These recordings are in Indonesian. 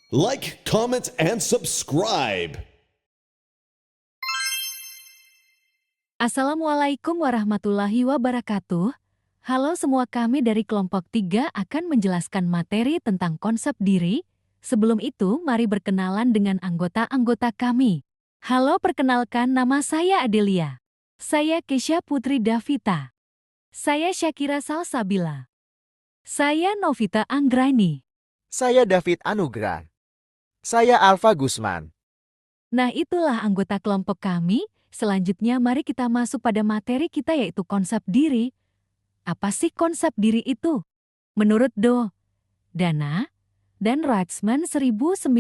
Like, comment, and subscribe. Assalamualaikum warahmatullahi wabarakatuh. Halo semua, kami dari kelompok 3 akan menjelaskan materi tentang konsep diri. Sebelum itu, mari berkenalan dengan anggota-anggota kami. Halo, perkenalkan, nama saya Adelia. Saya Kesha Putri Davita. Saya Syakira Salsabila. Saya Novita Anggraini. Saya David Anugrah. Saya Alfa Gusman. Nah, itulah anggota kelompok kami. Selanjutnya mari kita masuk pada materi kita, yaitu konsep diri. Apa sih konsep diri itu? Menurut Dana dan Rachman 1993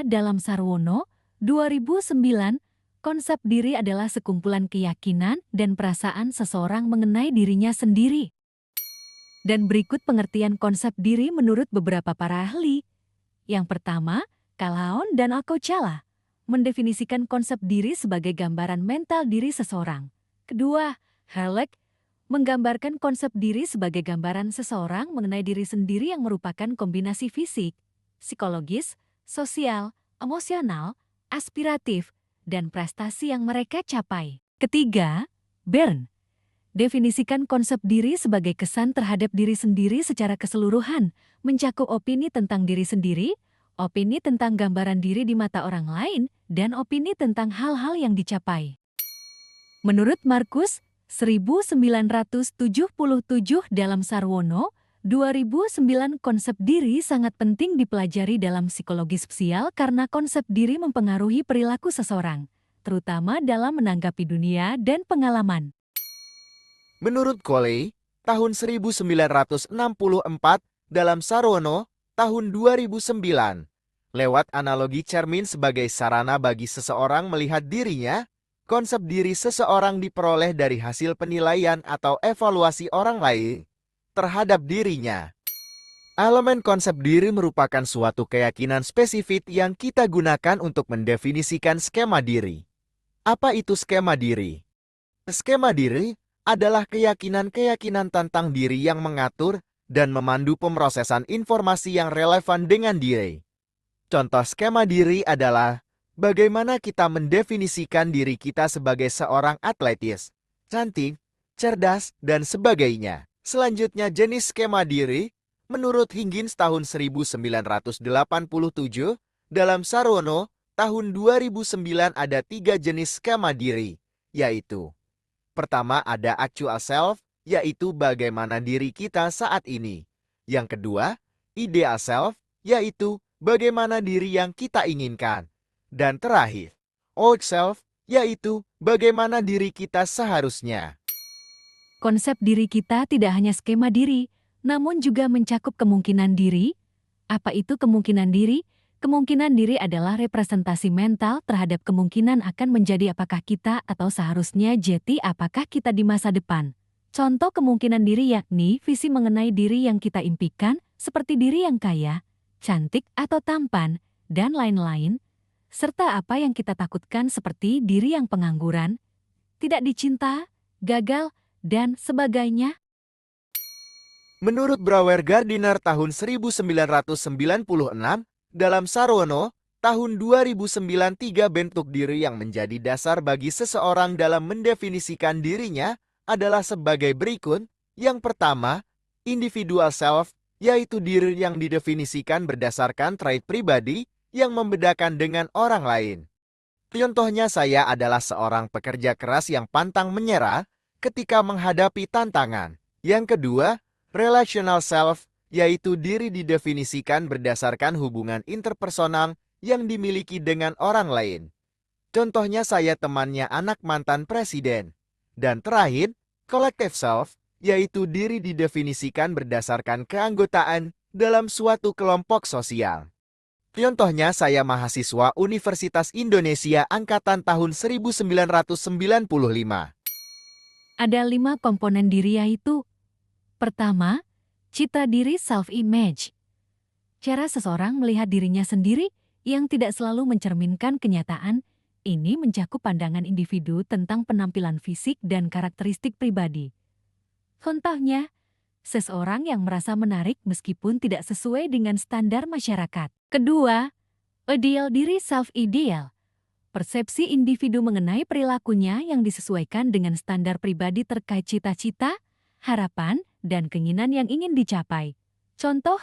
dalam Sarwono 2009, konsep diri adalah sekumpulan keyakinan dan perasaan seseorang mengenai dirinya sendiri. Dan berikut pengertian konsep diri menurut beberapa para ahli. Yang pertama, Kalaon dan Alcochala mendefinisikan konsep diri sebagai gambaran mental diri seseorang. Kedua, Halleck menggambarkan konsep diri sebagai gambaran seseorang mengenai diri sendiri yang merupakan kombinasi fisik, psikologis, sosial, emosional, aspiratif, dan prestasi yang mereka capai. Ketiga, Bern definisikan konsep diri sebagai kesan terhadap diri sendiri secara keseluruhan, mencakup opini tentang diri sendiri, opini tentang gambaran diri di mata orang lain, dan opini tentang hal-hal yang dicapai. Menurut Markus 1977 dalam Sarwono 2009, konsep diri sangat penting dipelajari dalam psikologi sosial karena konsep diri mempengaruhi perilaku seseorang, terutama dalam menanggapi dunia dan pengalaman. Menurut Coley, tahun 1964 dalam Sarwono, tahun 2009, lewat analogi cermin sebagai sarana bagi seseorang melihat dirinya, konsep diri seseorang diperoleh dari hasil penilaian atau evaluasi orang lain terhadap dirinya. Elemen konsep diri merupakan suatu keyakinan spesifik yang kita gunakan untuk mendefinisikan skema diri. Apa itu skema diri? Skema diri adalah keyakinan-keyakinan tentang diri yang mengatur dan memandu pemrosesan informasi yang relevan dengan diri. Contoh skema diri adalah bagaimana kita mendefinisikan diri kita sebagai seorang atletis, cantik, cerdas, dan sebagainya. Selanjutnya, jenis skema diri, menurut Higgins tahun 1987, dalam Sarwono tahun 2009 ada 3 jenis skema diri, yaitu: pertama, ada actual self, yaitu bagaimana diri kita saat ini. Yang kedua, ideal self, yaitu bagaimana diri yang kita inginkan. Dan terakhir, old self, yaitu bagaimana diri kita seharusnya. Konsep diri kita tidak hanya skema diri, namun juga mencakup kemungkinan diri. Apa itu kemungkinan diri? Kemungkinan diri adalah representasi mental terhadap kemungkinan akan menjadi apakah kita atau seharusnya jadi apakah kita di masa depan. Contoh kemungkinan diri yakni visi mengenai diri yang kita impikan, seperti diri yang kaya, cantik atau tampan, dan lain-lain, serta apa yang kita takutkan seperti diri yang pengangguran, tidak dicinta, gagal, dan sebagainya. Menurut Brouwer Gardiner tahun 1996, dalam Sarwono, tahun 2009, 3 bentuk diri yang menjadi dasar bagi seseorang dalam mendefinisikan dirinya adalah sebagai berikut. Yang pertama, individual self, yaitu diri yang didefinisikan berdasarkan trait pribadi yang membedakan dengan orang lain. Contohnya, saya adalah seorang pekerja keras yang pantang menyerah ketika menghadapi tantangan. Yang kedua, relational self, yaitu diri didefinisikan berdasarkan hubungan interpersonal yang dimiliki dengan orang lain. Contohnya, saya temannya anak mantan presiden. Dan terakhir, collective self, yaitu diri didefinisikan berdasarkan keanggotaan dalam suatu kelompok sosial. Contohnya, saya mahasiswa Universitas Indonesia angkatan tahun 1995. Ada 5 komponen diri, yaitu: pertama, citra diri self-image. Cara seseorang melihat dirinya sendiri yang tidak selalu mencerminkan kenyataan. Ini mencakup pandangan individu tentang penampilan fisik dan karakteristik pribadi. Contohnya, seseorang yang merasa menarik meskipun tidak sesuai dengan standar masyarakat. Kedua, ideal diri self-ideal. Persepsi individu mengenai perilakunya yang disesuaikan dengan standar pribadi terkait cita-cita, harapan, dan keinginan yang ingin dicapai. Contoh,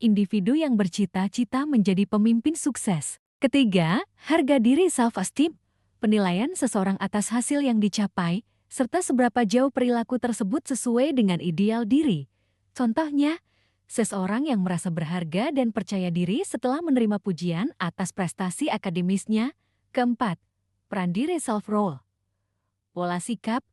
individu yang bercita-cita menjadi pemimpin sukses. Ketiga, harga diri self-esteem. Penilaian seseorang atas hasil yang dicapai, serta seberapa jauh perilaku tersebut sesuai dengan ideal diri. Contohnya, seseorang yang merasa berharga dan percaya diri setelah menerima pujian atas prestasi akademisnya. Keempat, peran diri self-role. Pola sikap,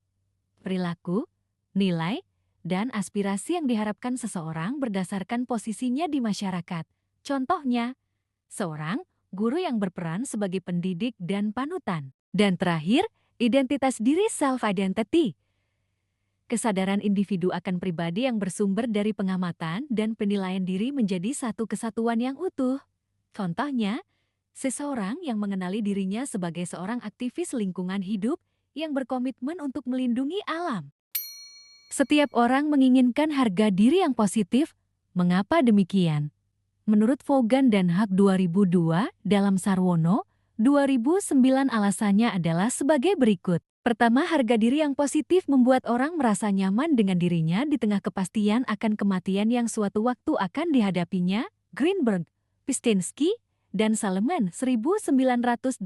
perilaku, nilai, dan aspirasi yang diharapkan seseorang berdasarkan posisinya di masyarakat. Contohnya, seorang guru yang berperan sebagai pendidik dan panutan. Dan terakhir, identitas diri self-identity. Kesadaran individu akan pribadi yang bersumber dari pengamatan dan penilaian diri menjadi satu kesatuan yang utuh. Contohnya, seseorang yang mengenali dirinya sebagai seorang aktivis lingkungan hidup yang berkomitmen untuk melindungi alam. Setiap orang menginginkan harga diri yang positif. Mengapa demikian? Menurut Vaughan dan Hack 2002 dalam Sarwono, 2009 alasannya adalah sebagai berikut. Pertama, harga diri yang positif membuat orang merasa nyaman dengan dirinya di tengah kepastian akan kematian yang suatu waktu akan dihadapinya. Greenberg, Pistinsky, dan Salomon 1986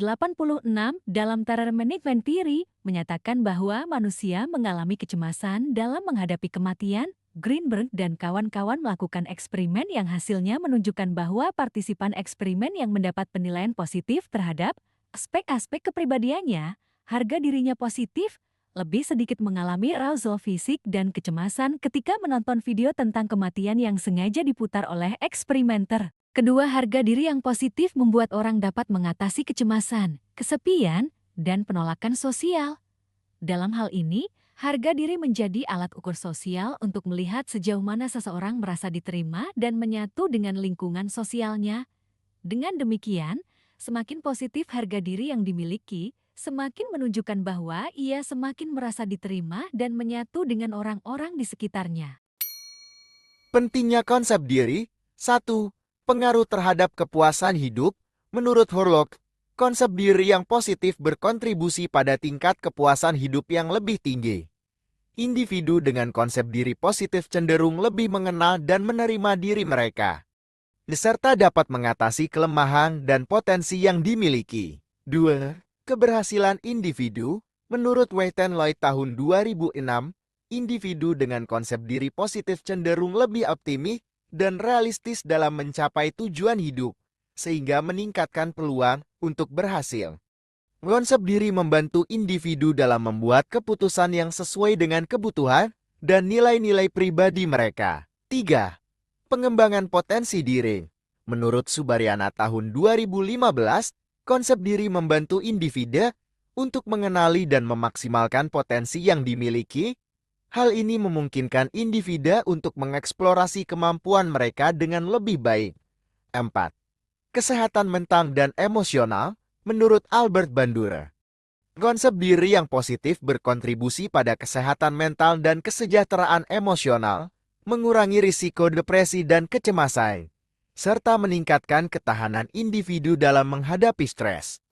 dalam Terror Management Theory menyatakan bahwa manusia mengalami kecemasan dalam menghadapi kematian. Greenberg dan kawan-kawan melakukan eksperimen yang hasilnya menunjukkan bahwa partisipan eksperimen yang mendapat penilaian positif terhadap aspek-aspek kepribadiannya, harga dirinya positif, lebih sedikit mengalami arousal fisik dan kecemasan ketika menonton video tentang kematian yang sengaja diputar oleh eksperimenter. Kedua, harga diri yang positif membuat orang dapat mengatasi kecemasan, kesepian, dan penolakan sosial. Dalam hal ini, harga diri menjadi alat ukur sosial untuk melihat sejauh mana seseorang merasa diterima dan menyatu dengan lingkungan sosialnya. Dengan demikian, semakin positif harga diri yang dimiliki, semakin menunjukkan bahwa ia semakin merasa diterima dan menyatu dengan orang-orang di sekitarnya. Pentingnya konsep diri. 1. Pengaruh terhadap kepuasan hidup. Menurut Horlock, konsep diri yang positif berkontribusi pada tingkat kepuasan hidup yang lebih tinggi. Individu dengan konsep diri positif cenderung lebih mengenal dan menerima diri mereka, serta dapat mengatasi kelemahan dan potensi yang dimiliki. 2. Keberhasilan individu. Menurut Wayton Lloyd tahun 2006, individu dengan konsep diri positif cenderung lebih optimis dan realistis dalam mencapai tujuan hidup, sehingga meningkatkan peluang untuk berhasil. Konsep diri membantu individu dalam membuat keputusan yang sesuai dengan kebutuhan dan nilai-nilai pribadi mereka. 3. Pengembangan potensi diri. Menurut Subaryana tahun 2015, konsep diri membantu individu untuk mengenali dan memaksimalkan potensi yang dimiliki. Hal ini memungkinkan individu untuk mengeksplorasi kemampuan mereka dengan lebih baik. 4. Kesehatan mental dan emosional. Menurut Albert Bandura, konsep diri yang positif berkontribusi pada kesehatan mental dan kesejahteraan emosional, mengurangi risiko depresi dan kecemasan, serta meningkatkan ketahanan individu dalam menghadapi stres.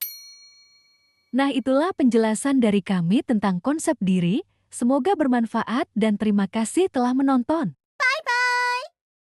Nah, itulah penjelasan dari kami tentang konsep diri. Semoga bermanfaat dan terima kasih telah menonton. Bye-bye!